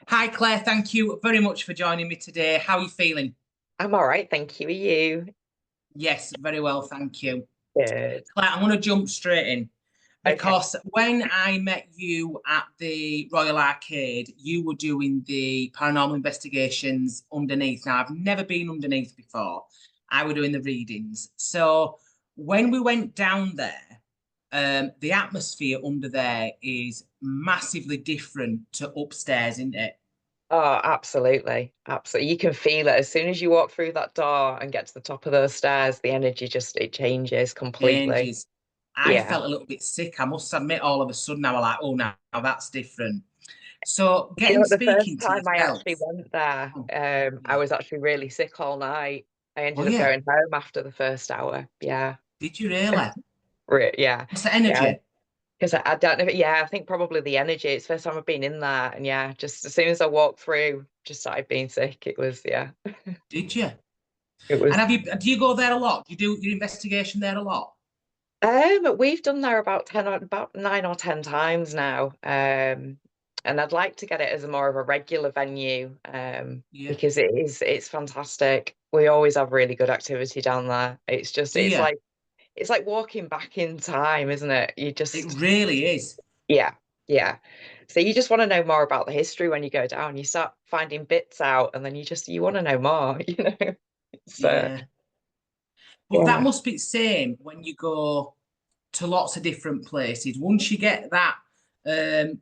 Hi, Claire. Thank you very much for joining me today. How are you feeling? I'm all right, thank you. Are you? Yes, very well, thank you. Good. Claire, I'm going to jump straight in Okay. because when I met you at the Royal Arcade, you were doing the paranormal investigations underneath. Now, I've never been underneath before. I were doing the readings. So when we went down there, the atmosphere under there is massively different to upstairs, isn't it? Oh, absolutely. Absolutely. You can feel it as soon as you walk through that door and get to the top of those stairs, the energy just it changes completely. Changes. I Yeah. felt a little bit sick. I must admit, all of a sudden, I was like, oh, now that's different. So, You know getting what, the first speaking to time I yourself. actually went there, Oh, I yeah. was actually really sick all night. I Oh, ended up yeah. going home after the first hour. Yeah. Did you really? Yeah. What's the Yeah. energy? Because I don't know, yeah, I think probably the energy. It's the first time I've been in there, and yeah, just as soon as I walked through, just started being sick. It was, yeah, Did you? it And was. do you go there a lot? Do you do your investigation there a lot? We've done there about 9 or 10 times now. And I'd like to get it as a more of a regular venue, Yeah. because it's fantastic. We always have really good activity down there. It's just Do you? it's like walking back in time, isn't it? It really is. Yeah, yeah. So you just want to know more about the history when you go down. You start finding bits out, and then you want to know more, you know. So Yeah. But that yeah, must be the same when you go to lots of different places. Once you get that, um,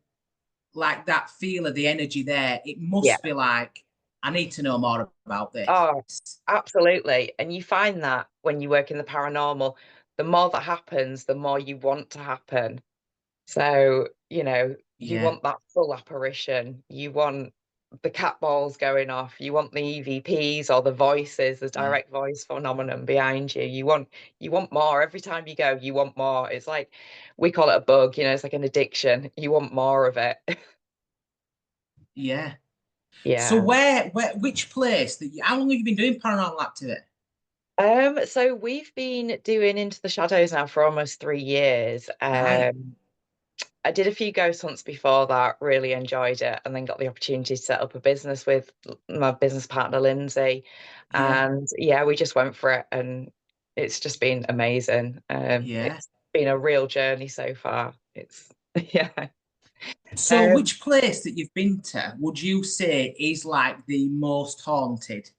like that feel of the energy there, it yeah. must be like, I need to know more about this. Oh, absolutely. And you find that when you work in the paranormal, the more that happens, the more you want to happen. So, you Yeah, want that full apparition. You want the cat balls going off. You want the EVPs or the voices, the yeah, direct voice phenomenon behind you. You want more. Every time you go, you want more. It's like we call it a bug, it's like an addiction. You want more of it. yeah. So Yeah. which place that how long have you been doing paranormal activity? So we've been doing Into the Shadows now for almost 3 years. Right. I did a few ghost hunts before that, really enjoyed it, and then got the opportunity to set up a business with my business partner, Lindsay. Yeah, And yeah, we just went for it, and it's just been amazing. yeah. It's been a real journey so far. It's, yeah. So Um, which place that you've been to would you say is like the most haunted?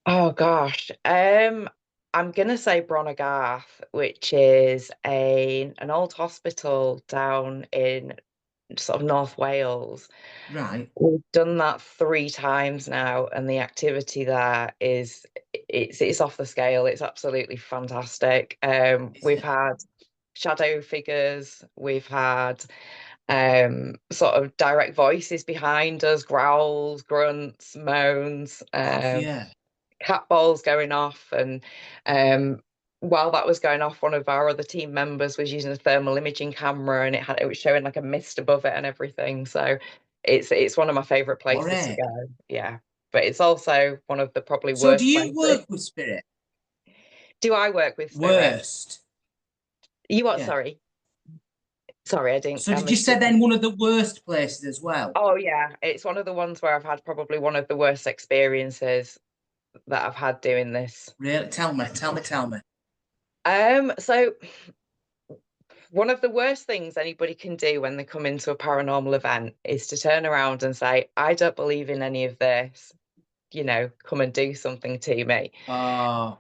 oh gosh. I'm gonna say Garth, which is an old hospital down in sort of North Wales. Right. We've done that 3 times now, and the activity there it's off the scale. It's absolutely fantastic. Is We've it? had shadow figures, we've had sort of direct voices behind us, growls, grunts, moans, Have you? cat balls going off, and um while that was going off, one of our other team members was using a thermal imaging camera, and it was showing like a mist above it and everything. So it's one of my favorite All places to right. go. Yeah, but it's also one of the probably So do worst you places. work with spirit? Do I work with spirit? Worst. You what? Yeah. Sorry, I didn't. So I did you missed say you. then one of the worst places as well? Oh yeah, it's one of the ones where I've had probably one of the worst experiences that I've had doing this. Really? Tell me. So one of the worst things anybody can do when they come into a paranormal event is to turn around and say, I don't believe in any of this, come and do something to me. Oh,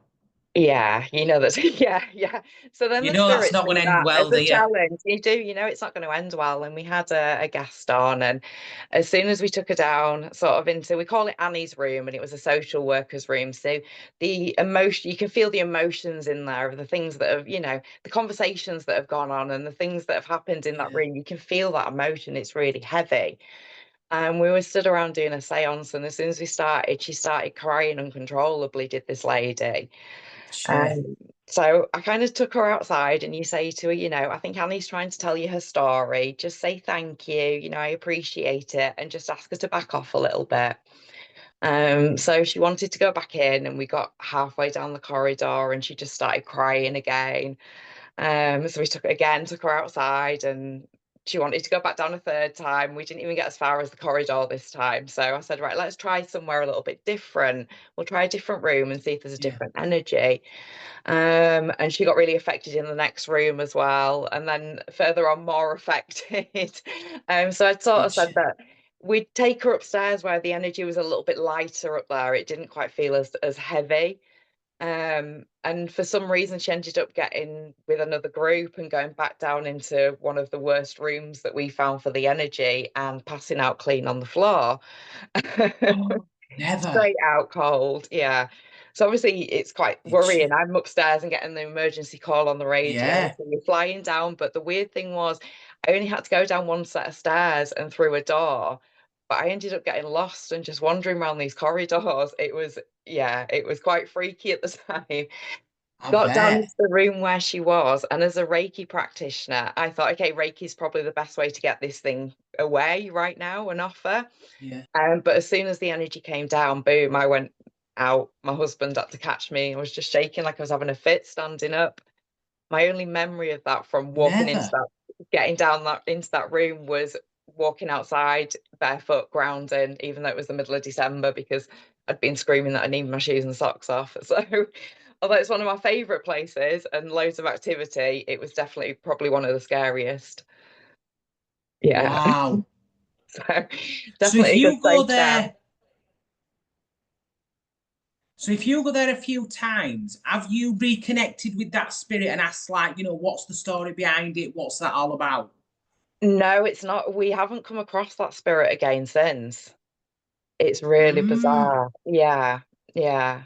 Yeah, that's yeah, yeah. So then you the know that's spirits not going see to end that as well, do a you? challenge. It's not going to end well. And we had a guest on, and as soon as we took her down, sort of into, we call it Annie's room, and it was a social worker's room. So the emotion, you can feel the emotions in there of the things that have, the conversations that have gone on and the things that have happened in that Yeah. room. You can feel that emotion. It's really heavy. And we were stood around doing a seance, and as soon as we started, she started crying uncontrollably, did this lady. Shit. Um, so I kind of took her outside, and you say to her, I think Annie's trying to tell you her story. Just say thank you, I appreciate it, and just ask her to back off a little bit. So she wanted to go back in, and we got halfway down the corridor, and she just started crying again. So we took her outside, and she wanted to go back down a third time. We didn't even get as far as the corridor this time. So I said, right, let's try somewhere a little bit different. We'll try a different room and see if there's a Yeah. different energy. And she got really affected in the next room as well. And then further on, more affected. So I'd sort of Did said she? that we'd take her upstairs where the energy was a little bit lighter up there. It didn't quite feel as heavy. And for some reason, she ended up getting with another group and going back down into one of the worst rooms that we found for the energy and passing out clean on the floor. Oh, never. Straight out cold, yeah. So obviously it's quite Did worrying. she? I'm upstairs and getting the emergency call on the radio. Yeah. So you're flying down. But the weird thing was I only had to go down one set of stairs and through a door. But I ended up getting lost and just wandering around these corridors. It was, yeah, it was quite freaky at the time. I Got down bet. into the room where she was, and as a Reiki practitioner, I thought, okay, Reiki is probably the best way to get this thing away right now and off her. Yeah. But as soon as the energy came down, boom, I went out. My husband had to catch me. I was just shaking like I was having a fit standing up. My only memory of that from walking into Never. that, getting down that into that room was walking outside barefoot, grounding, even though it was the middle of December because I'd been screaming that I needed my shoes and socks off. So although it's one of my favourite places and loads of activity, it was definitely probably one of the scariest. Yeah. Wow. So So if definitely a good you go place now. there, so if you go there a few times, have you reconnected with that spirit and asked, like, what's the story behind it? What's that all about? No, it's not. We haven't come across that spirit again since. It's really Mm, bizarre. Yeah, yeah.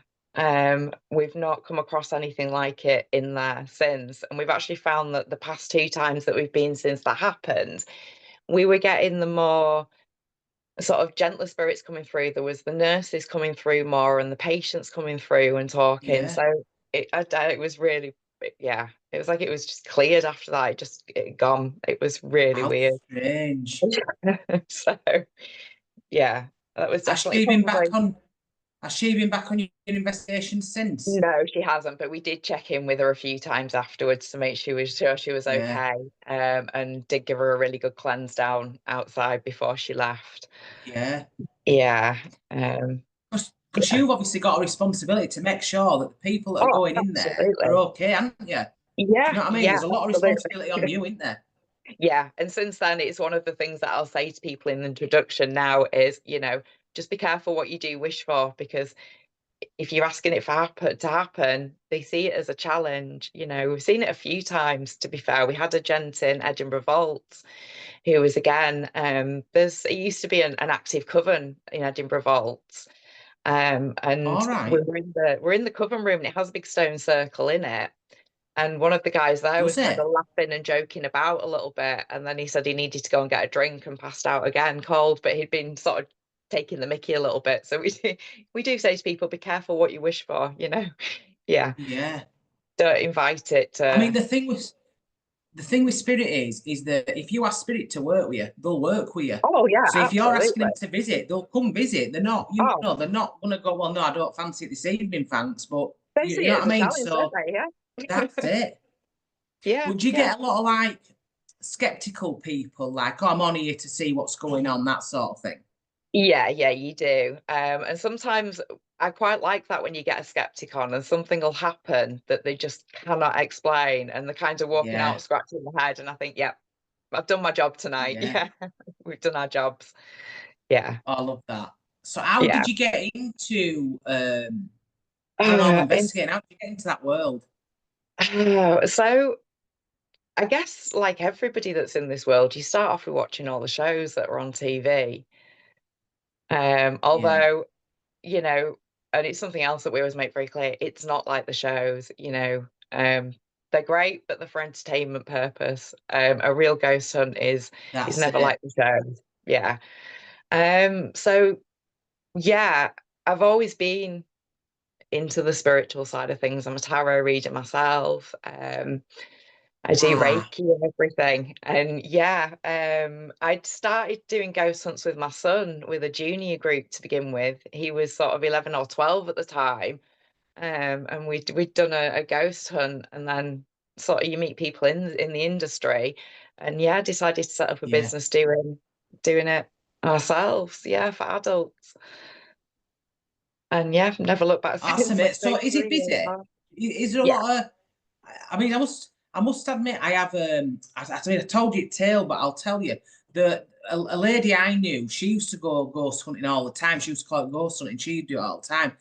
We've not come across anything like it in there since. And we've actually found that the past two times that we've been since that happened, we were getting the more sort of gentler spirits coming through. There was the nurses coming through more and the patients coming through and talking. yeah. So it was really, yeah, it was like it was just cleared after that. It gone. It was really How weird. strange. So yeah, that was Has definitely she been back probably. on? Has she been back on your investigation since? No, she hasn't, but we did check in with her a few times afterwards to make sure she was Yeah. okay. And did give her a really good cleanse down outside before she left. Yeah. Yeah. Um, Because yeah. you've obviously got a responsibility to make sure that the people that are Oh, going in there are absolutely. okay, haven't you? Do you Yeah, know what I mean? yeah, There's a lot of absolutely. responsibility on you, isn't there? Yeah. And since then, it's one of the things that I'll say to people in the introduction now is, just be careful what you do wish for, because if you're asking it to happen, they see it as a challenge. We've seen it a few times, to be fair. We had a gent in Edinburgh Vaults who was again, it used to be an active coven in Edinburgh Vaults. And All right. we're in the coven room and it has a big stone circle in it. And one of the guys there was Does kind of it? laughing and joking about a little bit. And then he said he needed to go and get a drink and passed out again, cold, but he'd been sort of taking the mickey a little bit. So we do say to people, be careful what you wish for. Yeah. Yeah. Don't invite it I mean, to. the thing with spirit is that if you ask spirit to work with you, they'll work with you. Oh yeah, So if you're asking absolutely. them to visit, they'll come visit. They're not, Oh, they're not gonna go, well, no, I don't fancy it this evening, thanks. But they you see know it what as I a mean? challenge, don't So they? Yeah. that's it. Yeah, Would you yeah. get a lot of like skeptical people, like, oh, I'm on here to see what's going on, that sort of thing? Yeah, yeah, you do. And sometimes I quite like that when you get a skeptic on and something will happen that they just cannot explain and they're kind of walking Yeah, out scratching their head. And I think, yeah, I've done my job tonight. yeah. Yeah, we've done our jobs. Yeah, I love that. So how yeah. did you get into paranormal Uh, in, investigating? How did you get into that world? so I guess like everybody that's in this world, you start off with watching all the shows that are on TV. Yeah, Although you know, and it's something else that we always make very clear, it's not like the shows. They're great, but they're for entertainment purpose. A real ghost hunt is that's never like it. the shows. Yeah. So yeah, I've always been into the spiritual side of things. I'm a tarot reader myself. I do Ah, Reiki and everything. And yeah, I'd started doing ghost hunts with my son with a junior group to begin with. He was sort of 11 or 12 at the time. And we'd done a ghost hunt and then sort of you meet people in the industry and yeah, decided to set up a Yeah. business doing it ourselves, yeah, for adults. And yeah, never looked back Awesome, since, like mate. So say is it 3 years busy? now. Is there a Yeah. lot of I mean, I must admit, I have. I mean, I told you tale, but I'll tell you a lady I knew. She used to go ghost hunting all the time. She used to call it ghost hunting. She'd do it all the time.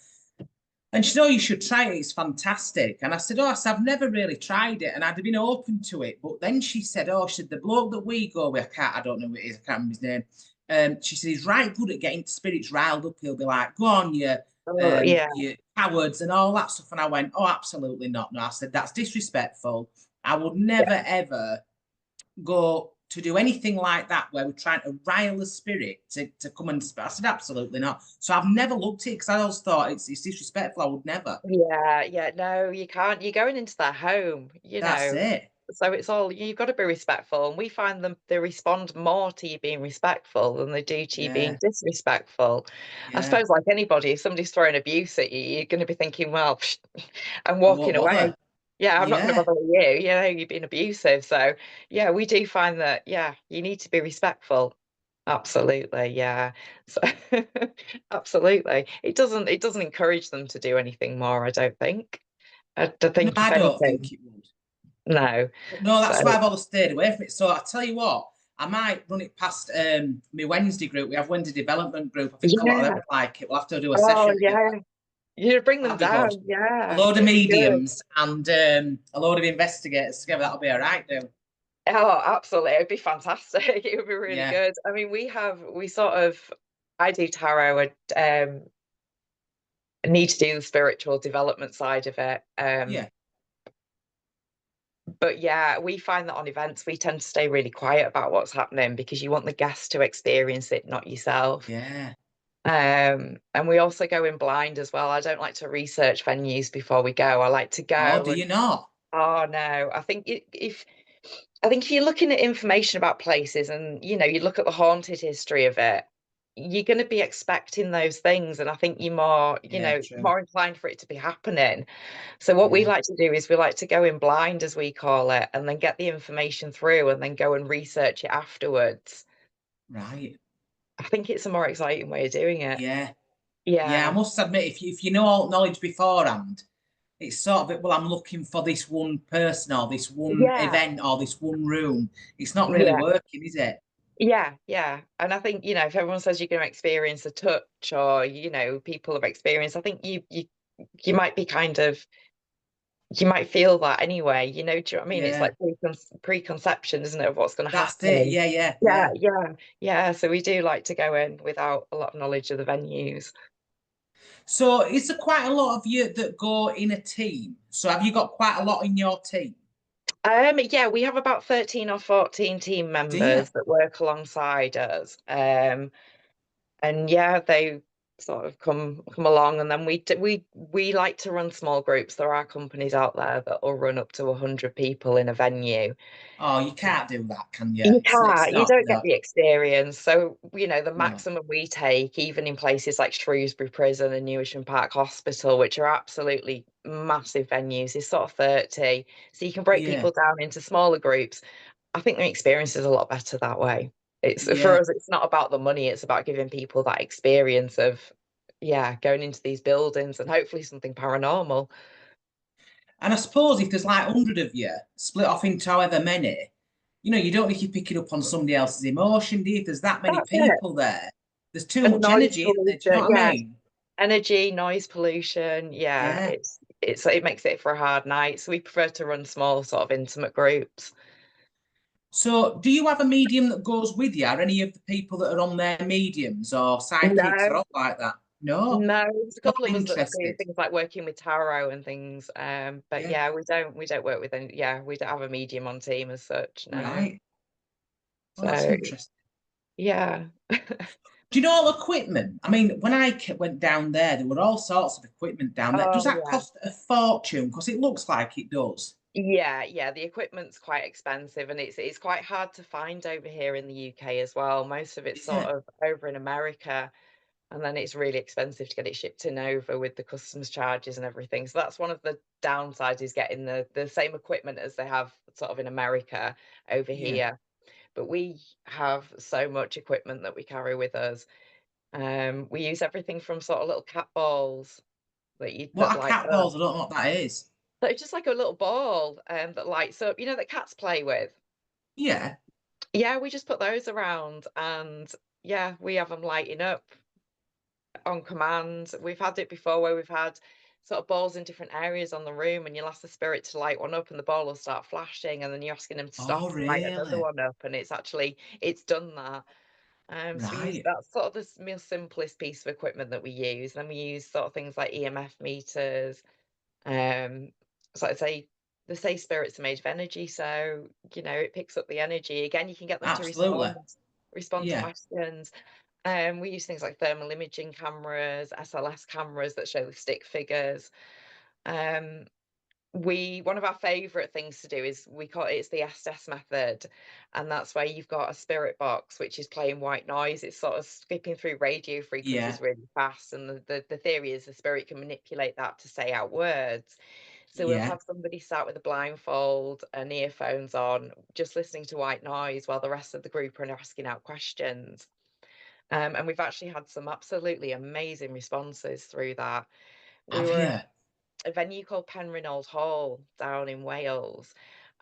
And she said, "Oh, you should try it. It's fantastic." And I said, "Oh, I said, I've never really tried it, and I'd have been open to it." But then she said, "Oh, she said the bloke that we go with, I don't know who it is. I can't remember his name. She said he's right good at getting spirits riled up. He'll be like, 'Go on, Oh, yeah. you cowards,' and all that stuff." And I went, "Oh, absolutely not." No, I said that's disrespectful. I would never ever go to do anything like that where we're trying to rile the spirit to come and I said absolutely not. So I've never looked at it because I always thought it's disrespectful. I would never. Yeah, yeah, no, you can't. You're going into their home, That's it. so it's all you've got to be respectful, and we find them they respond more to you being respectful than they do to you being Yeah, disrespectful. I yeah. suppose like anybody, if somebody's throwing abuse at you, you're going to be thinking, well, psh, I'm I walking won't away. bother. Yeah, I'm not going to Yeah. bother with you. You're being abusive. So yeah, we do find that, yeah, you need to be respectful. Absolutely, yeah. So absolutely. It doesn't encourage them to do anything more, I don't think. I don't No, think if I don't think anything, it would. no. But no, So that's why I've always stayed away from it. So I tell you what, I might run it past my Wednesday group. We have Wednesday development group. I think a lot of them yeah. would like it. We'll have to do a Oh session yeah. together. You bring them That'd be good. down, A yeah. load of It'd be good. mediums and a load of investigators together. That'll be all right, though. Oh, absolutely. It'd be fantastic. It would be really Yeah, good. I mean, we sort of I do tarot and need to do the spiritual development side of it. yeah, But yeah, we find that on events we tend to stay really quiet about what's happening because you want the guests to experience it, not yourself. yeah. And we also go in blind as well. I don't like to research venues before we go. I like to Oh, go do and you not? oh no, I think if you're looking at information about places and you look at the haunted history of it, you're going to be expecting those things, and I think you're more, Yeah, true. more inclined for it to be happening. So what we Yeah, like to do is we like to go in blind, as we call it, and then get the information through and then go and research it afterwards. right. I think it's a more exciting way of doing it. Yeah, yeah. I Yeah. must admit, if you know all knowledge beforehand, it's sort of well, I'm looking for this one person or this one Yeah. event or this one room. It's not really Yeah. working, is it? Yeah, yeah. And I think, if everyone says you're going to experience a touch or, people have experienced, I think you might be kind of you might feel that anyway, do you know what I mean? It's Yeah, like preconception, isn't it, of what's going to that's it. happen? Yeah, yeah, Yeah, yeah. yeah, yeah. So we do like to go in without a lot of knowledge of the venues. So is there quite a lot of you that go in a team? So have you got quite a lot in your team? Yeah, we have about 13 or 14 team Do you? members that work alongside us. And yeah, they sort of come along, and then we like to run small groups. There are companies out there that will run up to 100 people in a venue. Oh, you can't do that, can you? You It's can't, you not. don't get No, the experience. So, the no. maximum we take, even in places like Shrewsbury Prison and Newisham Park Hospital, which are absolutely massive venues, is sort of 30. So you can break Yeah, people down into smaller groups. I think the experience is a lot better that way. It's for yeah. us, it's not about the money, it's about giving people that experience of, yeah, going into these buildings and hopefully something paranormal. And I suppose if there's like 100 of you split off into however many, you don't need to pick it up on somebody else's emotion, do you? If there's that many That's it. people there, there's too And much noise energy, isn't there? Do you know pollution, what I yeah, mean? energy, noise pollution, yeah, Yeah. it makes it for a hard night. So we prefer to run small, sort of intimate groups. So, do you have a medium that goes with you? Are any of the people that are on their mediums or psychics or No, all like that? No, no, there's a not couple of us that do interested. things like working with tarot and things. But Yeah, yeah, we don't work with any, yeah, we don't have a medium on team as such, no. right. Well, that's So interesting. yeah. Do you know all equipment? I mean, when I went down there were all sorts of equipment down there. Oh Does that yeah. cost a fortune? Because it looks like it does. Yeah, yeah, the equipment's quite expensive and it's quite hard to find over here in the UK as well. Most of it's Is sort it? of over in America, and then it's really expensive to get it shipped in over with the customs charges and everything. So that's one of the downsides, is getting the same equipment as they have sort of in America over Yeah. here. but we have so much equipment that we carry with us. We use everything from sort of little cat balls What that are light cat up. balls? I don't know what that is. So it's just like a little ball that lights up, that cats play with. Yeah. Yeah, we just put those around, and yeah, we have them lighting up on command. We've had it before where we've had sort of balls in different areas on the room, and you'll ask the spirit to light one up, and the ball will start flashing, and then you're asking them to Oh, stop and light another really? one up, and it's done that. So we use Right. that's sort of the most simplest piece of equipment that we use. Then we use sort of things like EMF meters. Um, so I'd say they say spirits are made of energy, so it picks up the energy. Again, you can get them to Absolutely. respond to Yeah. questions. We use things like thermal imaging cameras, SLS cameras that show the stick figures. Um, we One of our favorite things to do is it's the SS method, and that's where you've got a spirit box which is playing white noise. It's sort of skipping through radio Yeah. frequencies really fast, and the theory is the spirit can manipulate that to say out words. So we'll Yeah. have somebody sat with a blindfold and earphones on, just listening to white noise while the rest of the group are asking out questions. And we've actually had some absolutely amazing responses through that. We Have were you? at a venue called Penrhyn Hall down in Wales,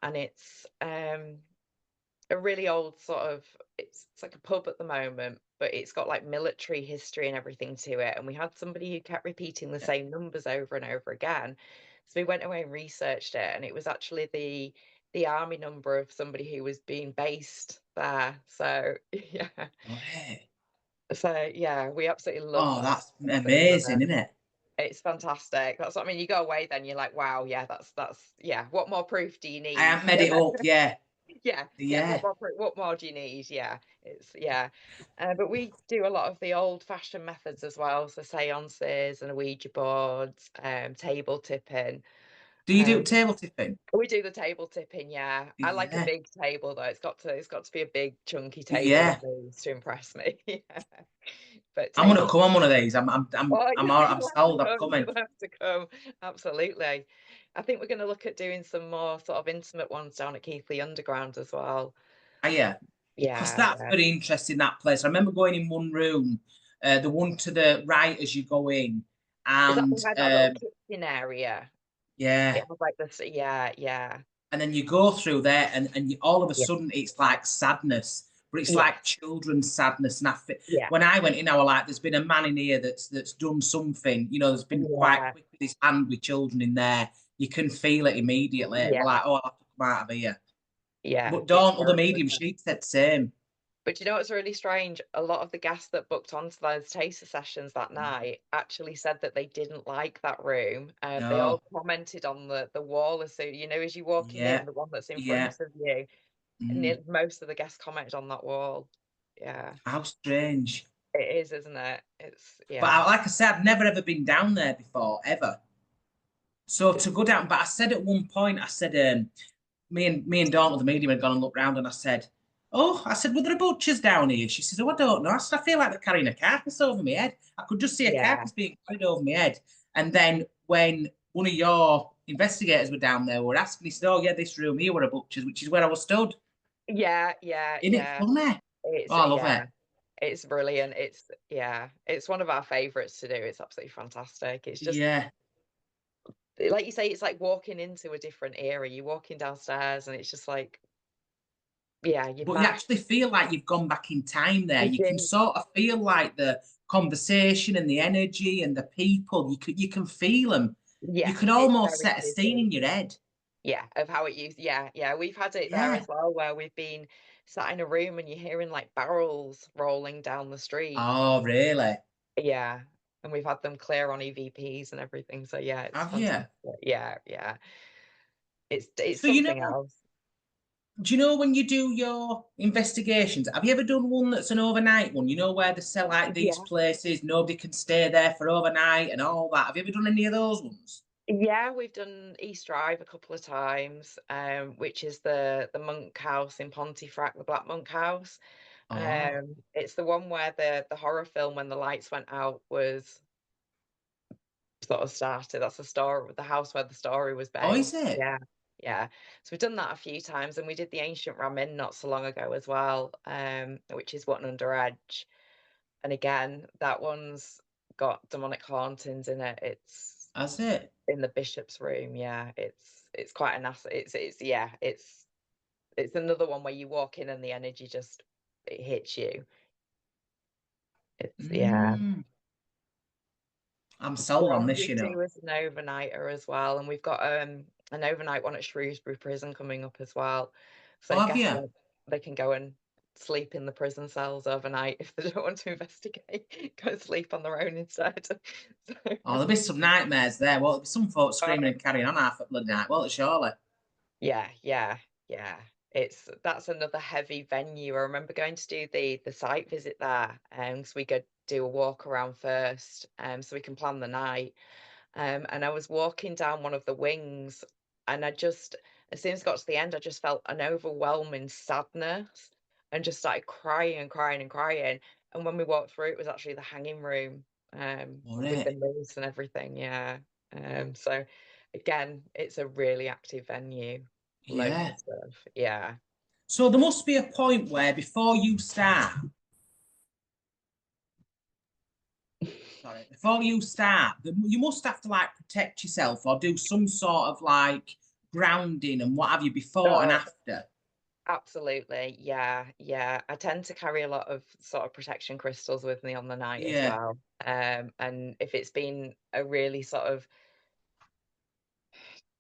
and it's a really old sort of it's like a pub at the moment, but it's got like military history and everything to it. And we had somebody who kept repeating the Yeah. same numbers over and over again. So we went away and researched it, and it was actually the army number of somebody who was being based there. So yeah. Right. So yeah, we absolutely love Oh, that that's stuff that we've done. amazing, isn't it? It's fantastic. That's what I mean. You go away, then you're like, wow, yeah, that's yeah. What more proof do you I need? have made it up. Yeah. Yeah, yeah. Yeah. What more do you need? Yeah, it's yeah. But we do a lot of the old-fashioned methods as well, so seances and Ouija boards, table tipping. Do you do Um, table tipping? we do the table tipping. Yeah, I like a Yeah. big table though. It's got to be a big chunky table that Yeah. moves to impress me. Yeah, but I'm gonna table. come on one of these. I'm all, I'm You'll have to sold. I'm come, coming. you'll have to come. Absolutely. I think we're gonna look at doing some more sort of intimate ones down at Keighley Underground as well. Oh, yeah. Because Yeah, that's yeah. very interesting, that place. I remember going in one room, the one to the right as you go in, Is that and where that little kitchen area? It yeah, was like this, yeah, yeah. and then you go through there, and all of a Yeah. sudden it's like sadness, but it's Yes, like children's sadness. And yeah, when I went in, I was like, "There's been a man in here that's done something." There's been quite yeah, quick with his hand with children in there. You can feel it immediately. We're yeah, like, "Oh, I'll have to come out of here." yeah. But It's Dawn, other horrible, medium, isn't it? she said same. But you know what's really strange? A lot of the guests that booked onto those taster sessions that Mm. night actually said that they didn't like that room. They all No. commented on the wall as as you're walking in, Yeah. the one that's in Yeah. front of you. Mm. Most of the guests commented on that wall. Yeah, How strange. it is, isn't it? It's But yeah, like I said, I've never ever been down there before, ever. So to it's go down, but I said at one point, I said, me and Dawn, the medium, had gone and looked round, and I said, "Oh, I said, were there butchers down here?" She said, "Oh, I don't know." I said, "I feel like they're carrying a carcass over my head. I could just see a yeah, carcass being carried over my head." And then when one of your investigators were down there, we were asking, he said, "Oh, yeah, this room here were a butcher's," which is where I was stood. yeah, yeah, Isn't it yeah. funny? Oh, It's I love yeah, it. it's brilliant. It's one of our favorites to do. It's absolutely fantastic. It's just Yeah. like you say, it's like walking into a different era. You're walking downstairs, and it's just like, yeah, you're But you back. actually feel like you've gone back in time there. You You can do. sort of feel like the conversation and the energy and the people. You can feel them. You Yeah, can it's almost very set a scene busy. in your head. Yeah, of how it used. Yeah, yeah. We've had it there Yeah. as well, where we've been sat in a room and you're hearing like barrels rolling down the street. Oh, really? Yeah, and we've had them clear on EVPs and everything. So yeah, it's Have fantastic. you? Yeah, yeah. It's So something else. do you know when you do your investigations? Have you ever done one that's an overnight one? Where they sell like these Yeah. places, nobody can stay there for overnight and all that. Have you ever done any of those ones? Yeah, we've done East Drive a couple of times, which is the monk house in Pontefract, the Black Monk House. Oh, It's the one where the horror film When the Lights Went Out was sort of started. That's the story, the house where the story was oh, is based. it? Yeah. yeah. So we've done that a few times, and we did the ancient ramen not so long ago as well, which is what an under edge. And again, that one's got demonic hauntings in it. It's That's it. in the bishop's room. Yeah, it's quite a nasty. It's yeah, it's another one where you walk in and the energy just it hits you. It's yeah. Mm, I'm The sold on one this, we you know. do is an overnighter as well, and we've got an overnight one at Shrewsbury Prison coming up as well. Oh, So have guests you? they can go and sleep in the prison cells overnight if they don't want to investigate. Go and sleep on their own instead. So, Oh, there'll be some nightmares there. Well, there'll be some folks screaming oh, and carrying on half a bloody night. Well, surely. yeah, yeah, yeah. That's another heavy venue. I remember going to do the site visit there, so we could do a walk around first, so we can plan the night. And I was walking down one of the wings, and I just, as soon as I got to the end, I just felt an overwhelming sadness and just started crying and crying and crying. And when we walked through, it was actually the hanging room, All with the right. noose and everything. Yeah. So again, it's a really active venue, loads of Yeah. stuff. Yeah. So there must be a point where before you start, sorry, before you start, you must have to like protect yourself or do some sort of like grounding and what have you before and Oh, after. absolutely. Yeah. Yeah. I tend to carry a lot of sort of protection crystals with me on the night as Yeah. well. And if it's been a really sort of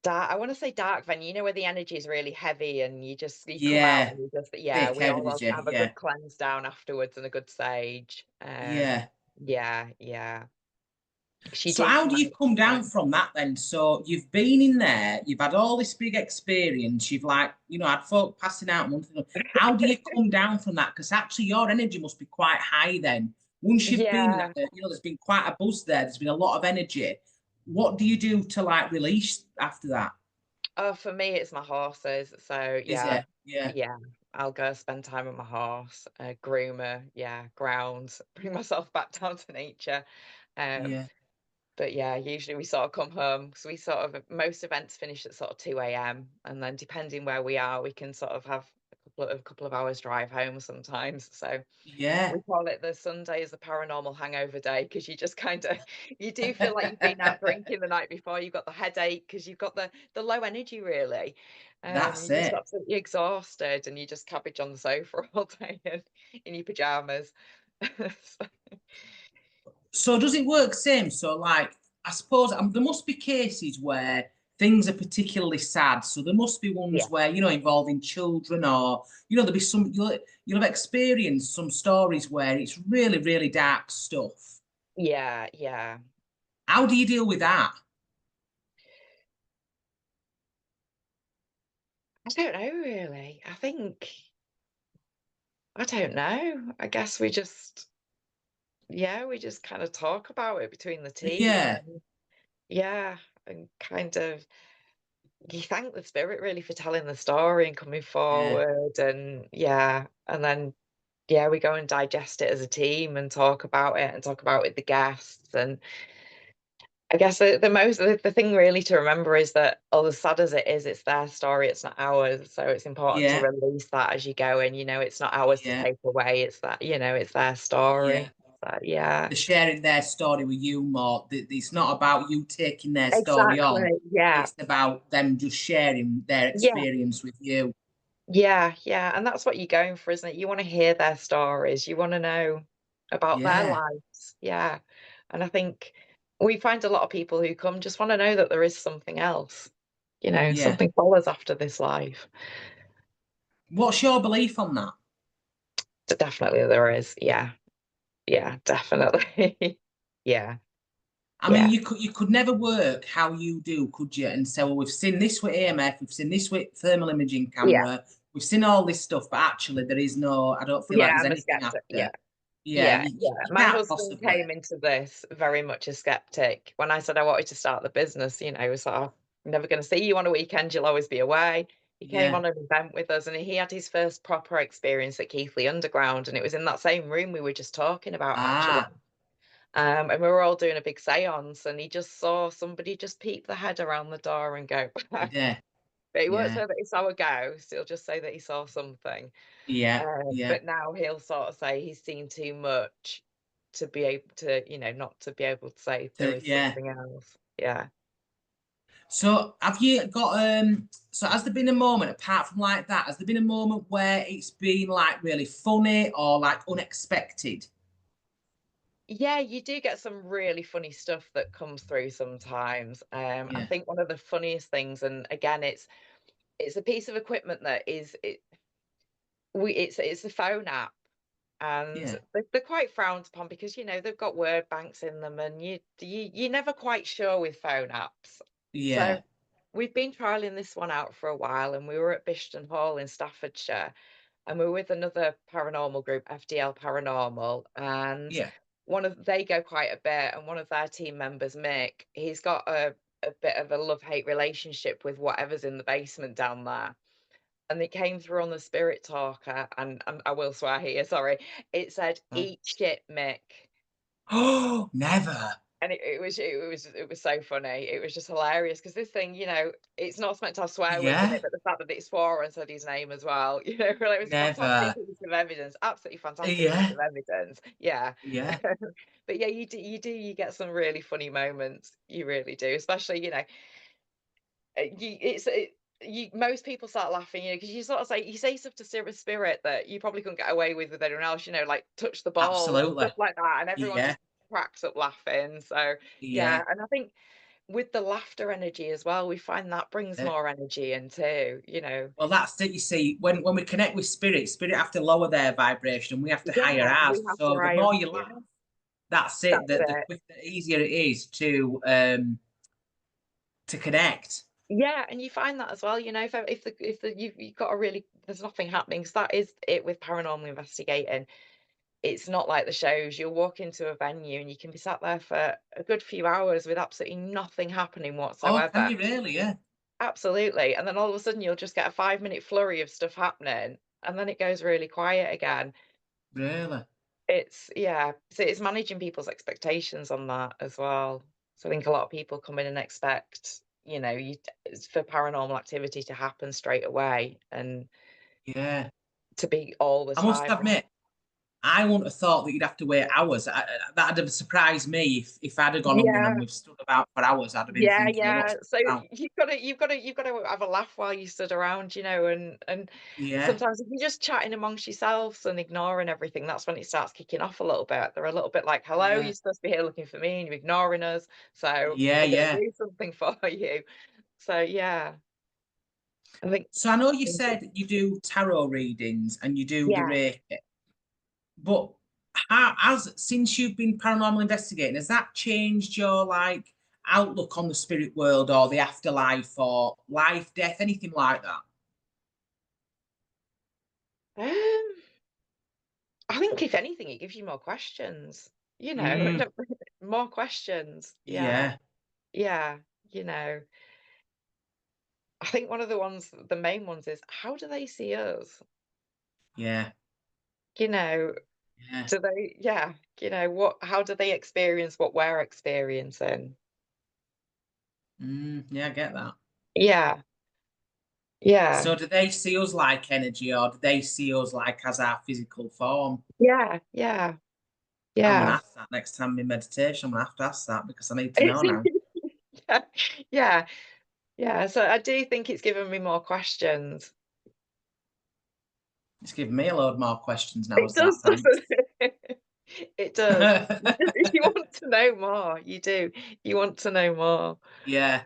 dark, I want to say dark venue, where the energy is really heavy and you come out Yeah. and you just, yeah, Thick we all energy. have a Yeah. good cleanse down afterwards and a good sage. Yeah. Yeah, yeah. 'Cause you So do how come do you out come down quite, from that then? So you've been in there, you've had all this big experience, you've like, had folk passing out. How do you come down from that? Because actually your energy must be quite high then. Once you've been in that, yeah. there's been quite a buzz there, there's been a lot of energy. What do you do to like release after that? Oh, for me, it's my horses. So Is yeah, it? Yeah, yeah. I'll go spend time with my horse, groomer, yeah, ground, bring myself back down to nature. Um, yeah, but yeah, usually we sort of come home because we sort of most events finish at sort of 2 a.m. and then depending where we are, we can sort of have a couple of hours drive home sometimes. So yeah. we call it the Sunday is the paranormal hangover day because you just kind of you do feel like you've been out drinking the night before. You've got the headache because you've got the low energy really. That's You're just it. absolutely exhausted and you just cabbage on the sofa all day and in your pajamas. So, So does it work same? So like, I suppose there must be cases where things are particularly sad. So there must be yeah, ones where involving children, or there'll be some you'll have experienced some stories where it's really really dark stuff. yeah, yeah. How do you deal with that? I don't know really. I don't know. I guess we just kind of talk about it between the team Yeah, and yeah, and kind of you thank the spirit really for telling the story and coming yeah, forward and yeah, and then yeah, we go and digest it as a team and talk about it and talk about it with the guests and I guess the thing really to remember is that, as sad as it is, it's their story, it's not ours. So it's important to yeah, release that as you go and, it's not ours to yeah, take away. It's that, it's their yeah. story. So yeah. They're sharing their story with you more. It's not about you taking their story on. Exactly. Yeah. It's about them just sharing their Yeah. experience with you. Yeah. Yeah. And that's what you're going for, isn't it? You want to hear their stories. You want to know about their Yeah, lives. Yeah. And I think we find a lot of people who come just want to know that there is something else, yeah. something follows after this life. What's your belief on that? So definitely there is. Yeah. Yeah, definitely. Yeah. I mean, Yeah. you could never work how you do, could you? And say, well, we've seen this with EMF, we've seen this with thermal imaging Yeah. camera, we've seen all this stuff, but actually there is no. I don't feel Yeah, like there's I'm a anything skeptic. Yeah. after. Yeah, Yeah, you, yeah. you My can't husband possibly. came into this very much a skeptic. When I said I wanted to start the business, he was like, "Oh, I'm never going to see you on a weekend. You'll always be away." He came Yeah. on an event with us and he had his first proper experience at Keighley Underground. And it was in that same room we were just talking about, actually. Ah, And we were all doing a big seance and he just saw somebody just peep the head around the door and go, did they? But he won't Yeah. say that he saw a ghost, he'll just say that he saw something. Yeah. Yeah. But now he'll sort of say he's seen too much to be able to, not to be able to say there is Yeah. something else. Yeah. So have you got so has there been a moment apart from like that, has there been a moment where it's been like really funny or like unexpected? Yeah, you do get some really funny stuff that comes through sometimes. I Yeah. think one of the funniest things, and again, it's a piece of equipment that is it we it's a phone app, and Yeah. they're quite frowned upon because they've got word banks in them, and you're never quite sure with phone apps. So Yeah. we've been trialing this one out for a while, and we were at Bishton Hall in Staffordshire, and we're with another paranormal group, FDL Paranormal, and Yeah. they go quite a bit, and one of their team members, Mick, he's got a bit of a love-hate relationship with whatever's in the basement down there. And it came through on the Spirit Talker, and I will swear here, sorry. It said, Right. "Eat shit, Mick." Oh, never. And it was so funny. It was just hilarious because this thing, it's not meant to have swear words in it, Yeah. but the fact that it swore and said his name as well, like, it was a fantastic Never. piece of evidence. Absolutely fantastic piece Yeah. of evidence. Yeah. Yeah. But yeah, you get some really funny moments. You really do, especially, most people start laughing, because you sort of say stuff to spirit that you probably couldn't get away with anyone else, like touch the balls and Absolutely. stuff like that, and everyone Yeah. just cracks up laughing. So yeah, Yeah. and I think with the laughter energy as well, we find that brings Yeah. more energy in too. Well, that's it. You see, when we connect with spirit, spirit have to lower their vibration. We have to higher Yeah, we ours. have to So the rise. more you Yeah, laugh, that's it. that's The it. quicker, the easier it is to connect. Yeah, and you find that as well, if you've got a really there's nothing happening, 'cause that is it with paranormal investigating. It's not like the shows. You'll walk into a venue and you can be sat there for a good few hours with absolutely nothing happening Oh, can whatsoever. you really? Yeah. Absolutely. And then all of a sudden you'll just get a 5-minute flurry of stuff happening, and then it goes really quiet again. Really? Yeah. So it's managing people's expectations on that as well. So I think a lot of people come in and expect, it's for paranormal activity to happen straight away and Yeah. to be all the I must time. admit, I wouldn't have thought that you'd have to wait hours. That'd have surprised me if I'd have gone on one Yeah. and we've stood about for hours. I'd have been Yeah, thinking, well, yeah. what's So going on? you've gotta have a laugh while you stood around, and Yeah. sometimes if you're just chatting amongst yourselves and ignoring everything, that's when it starts kicking off a little bit. They're a little bit like, "Hello, Yeah. you're supposed to be here looking for me and you're ignoring us, so Yeah. we're gonna Yeah. do something for you." So yeah, I think So I know you said you do tarot readings and you do the yeah. Reiki, but since you've been paranormal investigating, has that changed your like outlook on the spirit world or the afterlife or life, death, anything like that? Um, I think if anything, it gives you more questions, Mm, more questions. Yeah, yeah. yeah, you know. I think one of the main ones is how do they see us? Yeah. You know, Yeah. do they, yeah, how do they experience what we're experiencing? Yeah, I get that. Yeah, yeah, So do they see us like energy or do they see us like as our physical form? yeah, yeah, I'm gonna yeah. ask that next time in meditation. I'm gonna have to ask that because I need to know now. Yeah, yeah, yeah. So I do think it's given me more questions. It's giving me a load more questions now It as that, does, thanks. doesn't it? It does. You want to know more. You do. You want to know more. Yeah.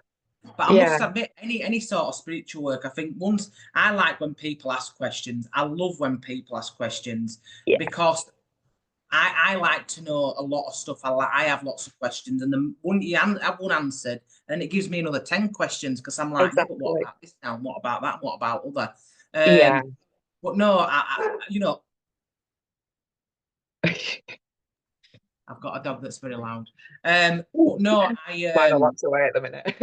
But I Yeah, must admit, any sort of spiritual work, I think once I like when people ask questions. I love when people ask questions yeah, because I like to know a lot of stuff. I have lots of questions, and then one you have one answered, and it gives me another 10 questions because I'm like, yeah, but what exactly. about this now? And what about that? And what about other? Yeah. But no, I've got a dog that's very loud. But no, Mine are locked away at the minute.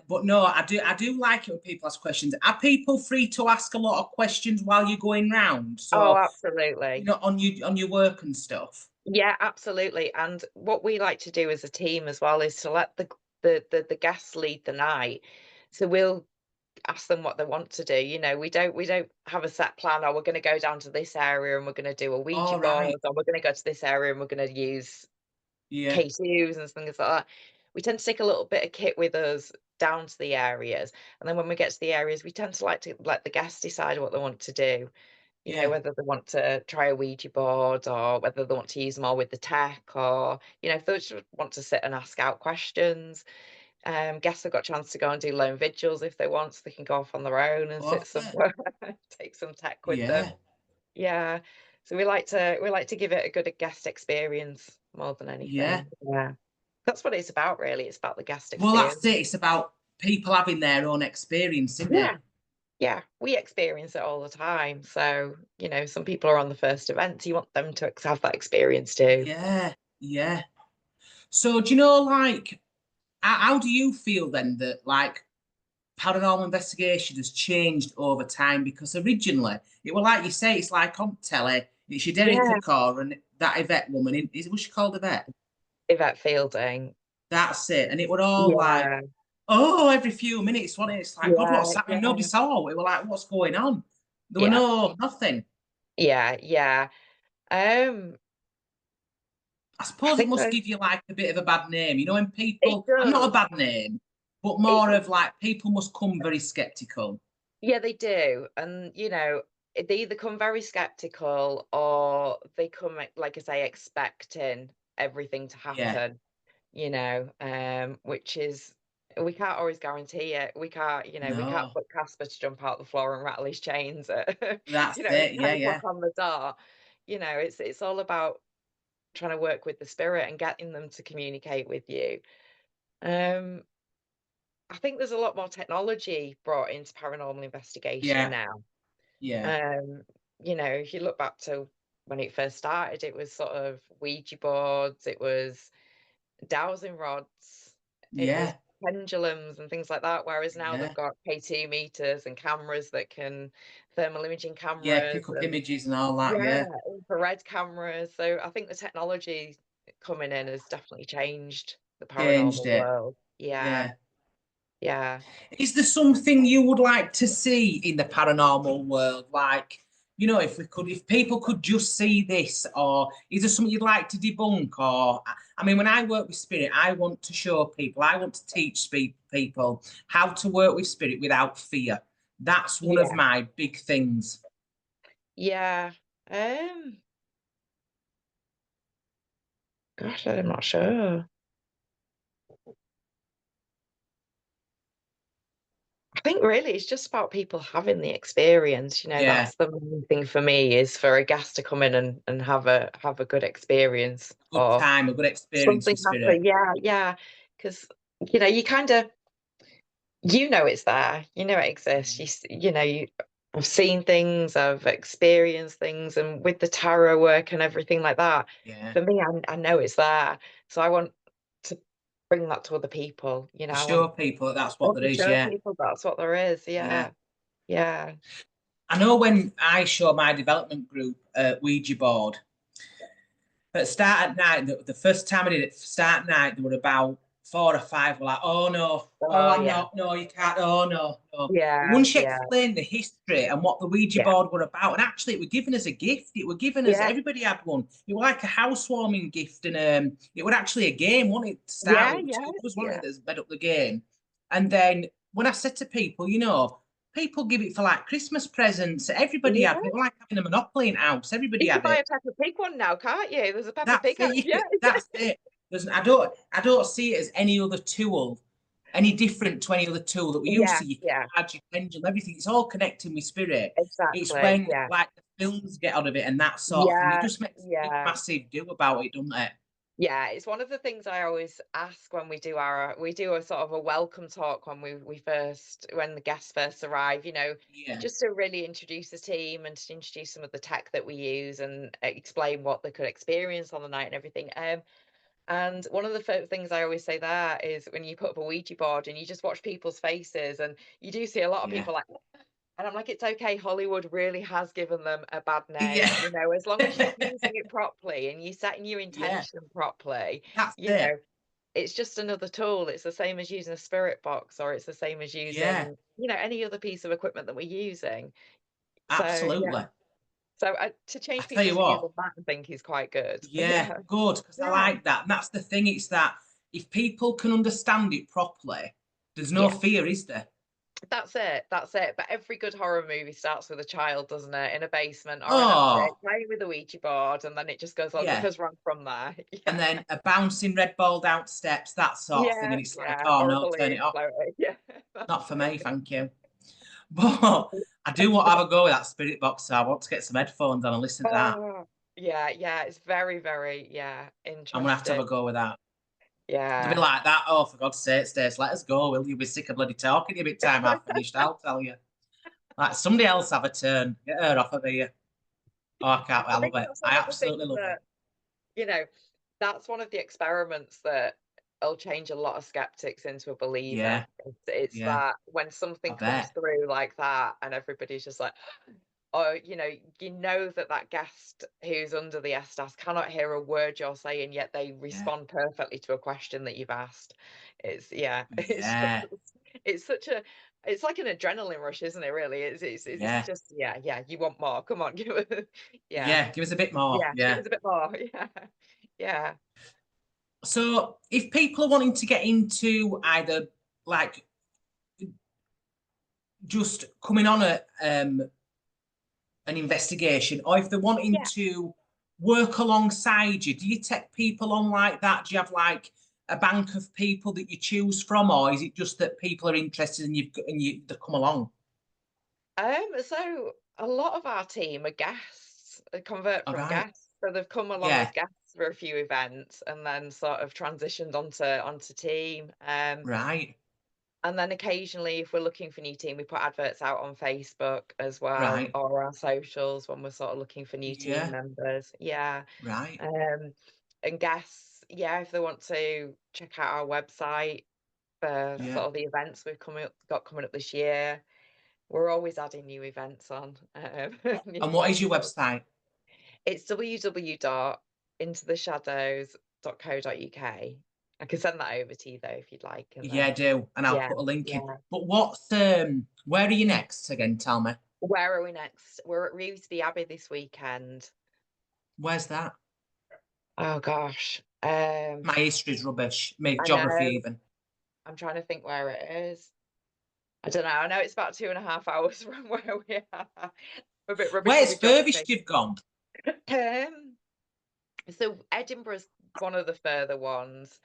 but no, I do like it when people ask questions. Are people free to ask a lot of questions while you're going round? Oh, So, absolutely. on your work and stuff. Yeah, absolutely. And what we like to do as a team as well is to let the guests lead the night. So we'll ask them what they want to do. We don't have a set plan, or we're going to go down to this area and we're going to do a Ouija All right. board, or we're going to go to this area and we're going to use Yeah. K2s and things like that. We tend to take a little bit of kit with us down to the areas, and then when we get to the areas, we tend to like to let the guests decide what they want to do. Yeah. Whether they want to try a Ouija board, or whether they want to use more with the tech, or if they just want to sit and ask out questions. Guests have got a chance to go and do lone vigils if they want, so they can go off on their own and sit Perfect. somewhere, take some tech with them. Yeah. Yeah. So we like to give it a good guest experience more than Yeah. anything. Yeah. That's what it's about, really. It's about the guest Well, that's experience. it. It's about people having their own experience, isn't it? Yeah. Yeah. We experience it all the time. So, some people are on the first event. So you want them to have that experience too. Yeah. Yeah. So do you know, like, how do you feel then that like paranormal investigation has changed over time? Because originally it was like you say, it's like on telly, it's your Derek Yeah. Car and that Yvette woman. Is was she called Yvette? Yvette Fielding. That's it. And it were all like, Yeah. oh, every few minutes, what it's like, God, Yeah. what's happening? Yeah. Nobody saw. We were like, what's going on? There were Yeah. nothing. Yeah. Yeah. Um, I I suppose it think must that give you like a bit of a bad name, you know, when it people, and not a does. bad name, but It more of like people must come very skeptical. Yeah, they do, and, they either come very skeptical, or they come, like I say, expecting everything to Yeah, happen, which is we can't always guarantee it. We can't no, put Casper to jump out the floor and rattle his chains at that's it. Yeah, 10 o'clock yeah, on the dot. It's all about trying to work with the spirit and getting them to communicate with you. Um, I think there's a lot more technology brought into paranormal investigation yeah, now. yeah, Um, if you look back to when it first started, it was sort of Ouija boards, it was dowsing rods, it was yeah, pendulums and things like that. Whereas now they've yeah, got K2 meters and cameras that can thermal imaging yeah. cameras, Pick up and images and all that. yeah, Yeah, infrared cameras. So I think the technology coming in has definitely changed the changed paranormal it. world. Yeah, Yeah. yeah. Is there something you would like to see in the paranormal world? Like, you know, if people could just see this, or is there something you'd like to debunk? Or, I mean, when I work with spirit, I want to show people, I want to teach people how to work with spirit without fear. That's one of Yeah. my big things. Yeah. Um, Gosh, I'm not sure. I think really it's just about people having the experience. Yeah, That's the main thing for me, is for a guest to come in and have a good experience, good or time, a good experience something with spirit. happen. Yeah, yeah. Because you kind of it's there. It exists. I've seen things, I've experienced things, and with the tarot work and everything like that, Yeah, for me, I know it's there. So I want to bring that to other people. to I want show people that that's what want there to is. show Yeah, people that's what there is. yeah. Yeah. Yeah. I know when I show my development group Ouija board, at start at night, the first time I did it, start at night, there were about 4 or 5 were like, oh no, oh Oh, I'm yeah. not, no, you can't, oh no, no. But Yeah, once you yeah, explained the history and what the Ouija yeah, board were about, and actually it were given as a gift, it were given as yeah, everybody had one. It was like a housewarming gift, and it was actually a game, wasn't it? To start yeah, with, it was yeah, two of us, wasn't yeah, it, that's made up the game. And then when I said to people, people give it for like Christmas presents. Everybody had yeah. it. It was like having a monopoly in house. Everybody You can had buy it. a Peppa Pig one now, can't you? There's a Peppa That's Pig out. it. Yeah, That's it. I don't see it as any other tool, any different to any other tool that we use. yeah, So you can yeah, add your pendulum, everything. It's all connecting with spirit. It's exactly. when Yeah, like the films get out of it and that sort of thing. It yeah, just makes a big yeah. massive do about it, doesn't it? Yeah, it's one of the things I always ask when we do a sort of a welcome talk when when the guests first arrive, Yeah. just to really introduce the team and to introduce some of the tech that we use, and explain what they could experience on the night and everything. And one of the things I always say there is, when you put up a Ouija board and you just watch people's faces, and you do see a lot of Yeah. people like, and I'm like, it's okay. Hollywood really has given them a bad Yeah. name, as long as you're using it properly and you're setting your Yeah. intention properly, That's you it. know, it's just another tool. It's the same as using a spirit box, or it's the same as Yeah, using, any other piece of equipment that we're using. So, yeah. absolutely. So, to I change tell you people's views what, on that, I think is quite good. yeah, Yeah. good, because I Yeah. like that. And that's the thing, it's that if people can understand it properly, there's no Yeah. fear, is there? That's it. That's it. But every good horror movie starts with a child, doesn't it? In a basement or an attic, Oh, playing with a Ouija board, and then it just goes on, yeah. goes wrong from there. And Yeah. then a bouncing red ball down steps, that sort of thing. Yeah. And it's like, Yeah. oh Or a no, turn balloon it off. floating. Yeah. Not That's for me, it. thank you. But I do want to have a go with that spirit box, so I want to get some headphones on and listen to that. Oh, yeah. Yeah. It's very, very, yeah, I'm gonna have to have interesting. a go with that. They'll be Yeah. like that. Oh, for God's sake, Stace, let us go. Will you be sick of bloody talking every time I've finished? I'll tell you. Like somebody else have a turn. Get her off of here. Oh, I can't. I I love think it. that's I one of the absolutely things love it. that, you know, that's one of the experiments that will change a lot of skeptics into a believer. Yeah, It's yeah, that when I something comes bet. through like that, and everybody's just like, oh, that that guest who's under the ESTAS cannot hear a word you're saying, yet they Yeah, respond perfectly to a question that you've asked. It's yeah, yeah, it's such a it's like an adrenaline rush, isn't it? Really, it's yeah, just yeah, yeah. You want more? Come on, give it. Yeah, yeah. Give us a bit more. yeah. Give Yeah. us a bit more. Yeah, yeah, So, if people are wanting to get into either like just coming on an investigation, or if they're wanting yeah. to work alongside you, do you take people on like that? Do you have like a bank of people that you choose from, or is it just that people are interested and you they come along? So a lot of our team are guests, convert All from right. guests. So they've come along as Yeah. guests for a few events and then sort of transitioned onto team. Right. And then occasionally, if we're looking for new team, we put adverts out on Facebook as well Right. or our socials when we're sort of looking for new team Yeah. members. Yeah. Right. Um, and guests, yeah, if they want to check out our website for Yeah. sort of the events got coming up this year. We're always adding new events on. New And what is your events. website? It's www.intotheshadows.co.uk. I can send that over to you though if you'd like, and Yeah, I then do, and I'll yeah, put a link in. yeah. But what's where are you next again? Tell me. Where are we next? We're at Revesby Abbey this weekend. Where's that? Oh gosh. My history's rubbish. My I geography know. even. I'm trying to think where it is. I don't know. I know it's about 2.5 hours from where we are. I'm a bit rubbish Where's with geography. furthest you've gone? Um, so Edinburgh's one of the further ones.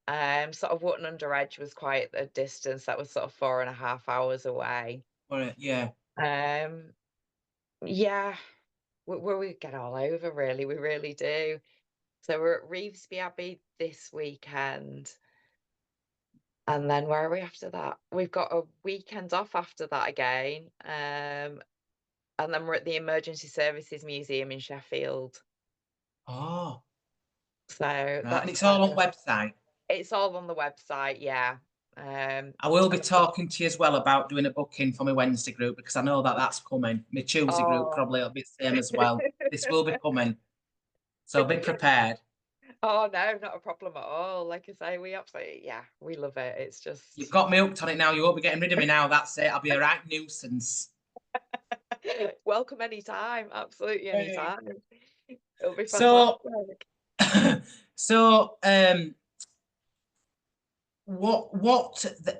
Sort of Wootton Under Edge was quite a distance. That was sort of 4.5 hours away. Yeah. Um, yeah, we get all over really. We really do. So we're at Revesby Abbey this weekend. And then where are we after that? We've got a weekend off after that again. And then we're at the Emergency Services Museum in Sheffield. Oh, So right. And that's it's all quite on a website. it's all on the website, yeah. I will be And of course, talking to you as well about doing a booking for my Wednesday group because I know that that's coming. My Tuesday group oh, probably will be the same as well. This will be coming, so be prepared. oh no, not a problem at all. Like I say, we absolutely, yeah, we love it. It's You've just got me hooked on it now. You won't be getting rid of me now. That's it. I'll be a right nuisance. welcome anytime, absolutely Hey. anytime. It'll be So, fantastic.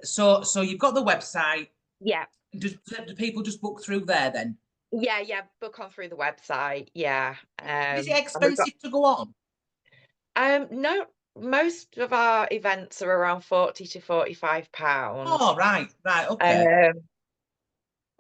so so you've got the website. Yeah, Do people just book through there then? yeah, yeah. Book on through the website. Yeah. Is it And we've got expensive to go on? no, most of our events are around 40 to 45 pounds. Oh, right, right, okay. Um,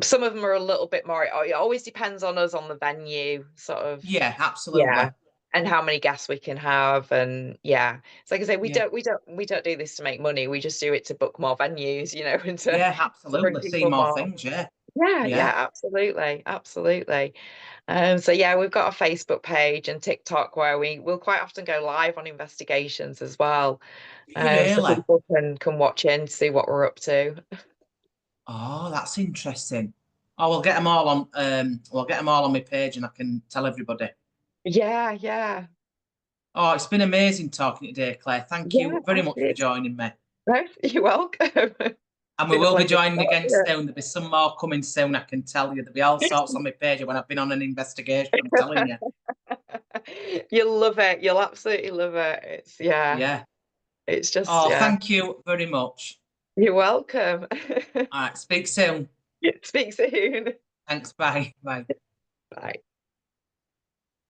some of them are a little bit more. It always depends on us on the venue, sort of. Yeah, Yeah. absolutely. And how many guests we can have, and yeah. It's like I say, Yeah, we don't do this to make money. We just do it to book more venues, and yeah, to bring absolutely. See people more more. things. Yeah, Yeah, yeah, yeah. absolutely, absolutely. So yeah, we've got a Facebook page and TikTok where we'll quite often go live on investigations as well. Do you So really? people can watch in, see what we're up to. Oh, that's interesting. Oh, we'll get them all on. We'll get them all on my page, and I can tell everybody. Yeah, yeah. Oh, it's been amazing talking today, Claire. Thank Yeah, you very and much for you. joining me. No, you're welcome. And we Been a will be pleasure to joining talk again to soon. There'll be some more coming soon, I can tell you. There'll be all sorts on my page when I've been on an investigation, I'm telling you. you. You'll love it. You'll absolutely love it. It's yeah. Yeah. It's just Oh, yeah. thank you very much. You're welcome. All right, speak soon. Speak soon. Thanks, bye. Bye. Bye.